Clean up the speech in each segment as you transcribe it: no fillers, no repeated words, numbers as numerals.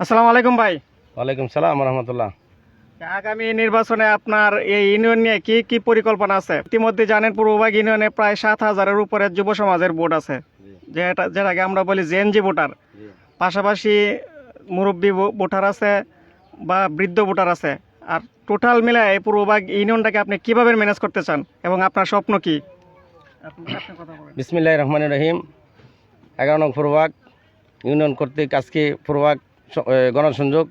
আসসালামু আলাইকুম ভাই। ওয়ালাইকুম সালাম রহমতুল্লাহ। আগামী নির্বাচনে আপনার এই ইউনিয়ন নিয়ে কি কি পরিকল্পনা আছে? ইতিমধ্যে জানেন পূর্ববাগ ইউনিয়নে প্রায় 7,000-এর উপরে যুব সমাজের ভোট আছে, যেটাকে আমরা বলি জেএনজি ভোটার। পাশাপাশি মুরব্বী ভোটার আছে বা বৃদ্ধ ভোটার আছে। আর টোটাল মিলে এই পূর্ববাগ ইউনিয়নটাকে আপনি কিভাবে ম্যানেজ করতে চান এবং আপনার স্বপ্ন কি? আপনি কথা বলেন। বিসমিল্লাহির রহমানির রহিম। 11 নং পূর্ববাগ ইউনিয়ন কর্তৃক আজকে পূর্ববাগ গণসংযোগ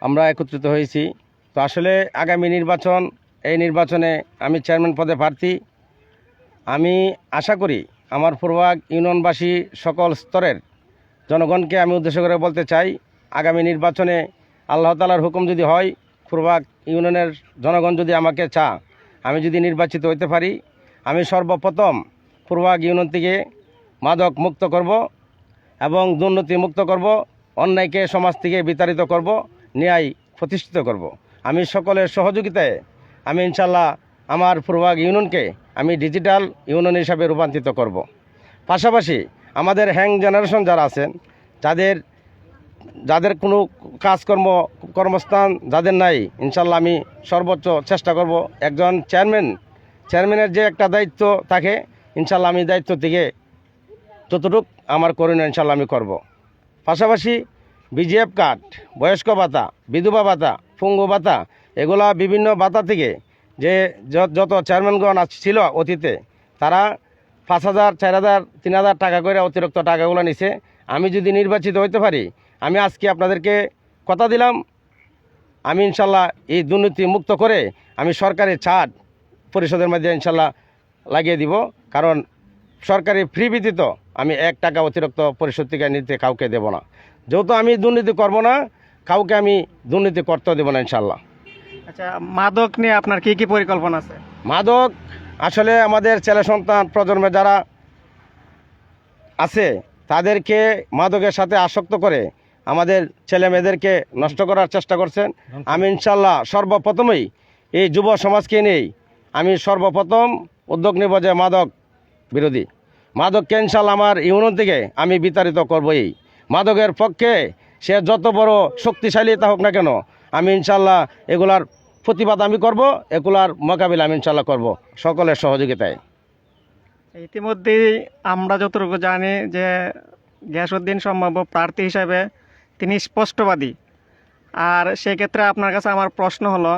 আমরা একত্রিত হয়েছি। তো আসলে আগামী নির্বাচন, এই নির্বাচনে আমি চেয়ারম্যান পদে প্রার্থী। আমি আশা করি আমার পূর্ববাগ ইউনিয়নবাসী সকল স্তরের জনগণকে আমি উদ্দেশ্য করে বলতে চাই, আগামী নির্বাচনে আল্লাহ তাআলার হুকুম যদি হয়, পূর্ববাগ ইউনিয়নের জনগণ যদি আমাকে আমি যদি নির্বাচিত হইতে পারি, আমি সর্বপ্রথম পূর্ববাগ ইউনিয়ন থেকে মাদক মুক্ত করব এবং দুর্নীতি মুক্ত করব, অন্যায়কে সমাজ থেকে বিতাড়িত করব, ন্যায় প্রতিষ্ঠিত করব। আমি সকলের সহযোগিতায় আমি ইনশাল্লাহ আমার পূর্ববাগ ইউনিয়নকে আমি ডিজিটাল ইউনিয়ন হিসাবে রূপান্তরিত করব। পাশাপাশি আমাদের হ্যাং জেনারেশন যারা আছেন, যাদের কোনো কর্মস্থান যাদের নাই, ইনশাল্লাহ আমি সর্বোচ্চ চেষ্টা করব। একজন চেয়ারম্যানের যে একটা দায়িত্ব থাকে, ইনশাল্লাহ আমি দায়িত্ব থেকে যতটুক আমার করণীয় ইনশাল্লাহ আমি করব। পাশাপাশি বিজিএফ কার্ড, বয়স্ক ভাতা, বিধবা ভাতা, পঙ্গু ভাতা, এগুলা বিভিন্ন ভাতা থেকে যে যত চেয়ারম্যানগণ ছিল অতীতে, তারা 5,000, 4,000, 3,000 টাকা করে অতিরিক্ত টাকাগুলো নিছে। আমি যদি নির্বাচিত হইতে পারি, আমি আজকে আপনাদেরকে কথা দিলাম, আমি ইনশাল্লাহ এই দুর্নীতি মুক্ত করে আমি সরকারি ছাড় পরিষদের মধ্যে ইনশাল্লাহ লাগিয়ে দিব। কারণ সরকারি ফ্রি ব্যতীত আমি 1 টাকা অতিরিক্ত পরিষদ থেকে নিতে কাউকে দেব না। যেহেতু আমি দুর্নীতি করব না, কাউকে আমি দুর্নীতি করতেও দেব না ইনশাল্লাহ। আচ্ছা, মাদক নিয়ে আপনার কি কি পরিকল্পনা আছে? মাদক আসলে আমাদের ছেলে সন্তান প্রজন্মে যারা আছে, তাদেরকে মাদকের সাথে আসক্ত করে আমাদের ছেলে মেয়েদেরকে নষ্ট করার চেষ্টা করছেন। আমি ইনশাল্লাহ সর্বপ্রথমেই এই যুব সমাজকে নিয়েই আমি সর্বপ্রথম উদ্যোগ নেব যে মাদক বিরোধী। মাদককে ইনশাল্লাহ আমার ইউনিয়ন থেকে আমি বিতাড়িত করবই। মাদকের পক্ষে সে যত বড় শক্তিশালী তা হোক না কেন, আমি ইনশাল্লাহ এগুলার প্রতিবাদ আমি করব, এগুলার মোকাবিলা আমি ইনশাল্লাহ করব সকলের সহযোগিতায়। ইতিমধ্যেই আমরা যতটুকু জানি যে গিয়াসউদ্দিন সম্ভাব্য প্রার্থী হিসাবে তিনি স্পষ্টবাদী। আর সেক্ষেত্রে আপনার কাছে আমার প্রশ্ন হলো,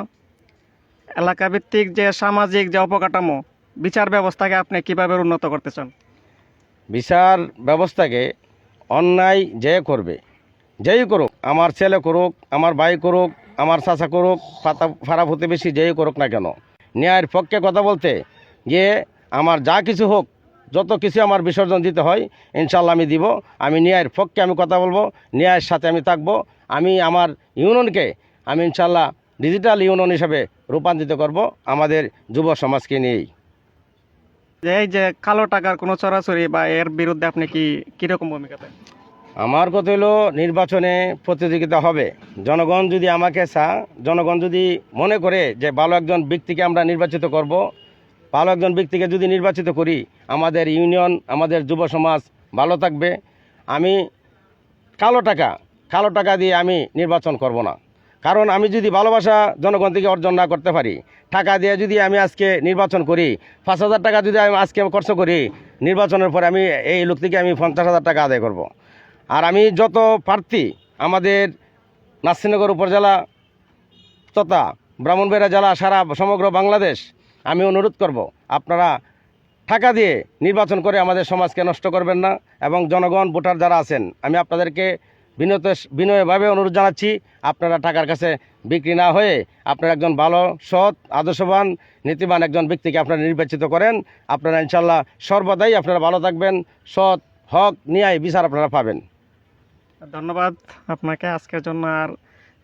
এলাকাভিত্তিক যে সামাজিক যে অবকাঠামো, বিচার ব্যবস্থাকে আপনি কিভাবে উন্নত করতে চান? বিচার ব্যবস্থাকে অন্যায় যে করবে, যেই করুক, আমার ছেলে করুক, আমার ভাই করুক, আমার চাচা করুক, ফারা প্রতিবেশী যেই করুক না কেন, ন্যায়ের পক্ষে কথা বলতে গিয়ে আমার যা কিছু হোক, যত কিছু আমার বিসর্জন দিতে হয় ইনশাল্লাহ আমি দিব। আমি ন্যায়ের পক্ষে আমি কথা বলবো, ন্যায়ের সাথে আমি থাকব। আমি আমার ইউনিয়নকে আমি ইনশাল্লাহ ডিজিটাল ইউনিয়ন হিসাবে রূপান্তরিত করব আমাদের যুব সমাজকে নিয়েই। এই যে কালো টাকার কোনো চোরাচুরি বা এর বিরুদ্ধে আপনি কীরকম ভূমিকা দেন? আমার কথা হলো, নির্বাচনে প্রতিযোগিতা হবে। জনগণ যদি আমাকে জনগণ যদি মনে করে যে ভালো একজন ব্যক্তিকে আমরা নির্বাচিত করব, ভালো একজন ব্যক্তিকে যদি নির্বাচিত করি, আমাদের ইউনিয়ন, আমাদের যুব সমাজ ভালো থাকবে। আমি কালো টাকা দিয়ে আমি নির্বাচন করব না। কারণ আমি যদি ভালোবাসা জনগণ থেকে অর্জন না করতে পারি, টাকা দিয়ে যদি আমি আজকে নির্বাচন করি, 5,000 টাকা যদি আমি আজকে খরচ করি, নির্বাচনের পরে আমি এই লোক থেকে আমি 50,000 টাকা আদায় করব। আর আমি যত প্রার্থী আমাদের নাসিরনগর উপজেলা তথা ব্রাহ্মণবাড়িয়া জেলা, সারা সমগ্র বাংলাদেশ, আমি অনুরোধ করব, আপনারা টাকা দিয়ে নির্বাচন করে আমাদের সমাজকে নষ্ট করবেন না। এবং জনগণ ভোটার যারা আছেন, আমি আপনাদেরকে বিনয়ভাবে অনুরোধ জানাচ্ছি, আপনারা টাকার কাছে বিক্রি না হয়ে আপনারা একজন ভালো, সৎ, আদর্শবান, নীতিবান একজন ব্যক্তিকে আপনারা নির্বাচিত করেন। আপনারা ইনশাল্লাহ সর্বদাই আপনারা ভালো থাকবেন, সৎ, হক, ন্যায় বিচার আপনারা পাবেন। ধন্যবাদ আপনাকে। আজকের জন্য আর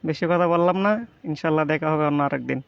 বেশি কথা বললাম না, ইনশাল্লাহ দেখা হবে অন্য আরেকদিন।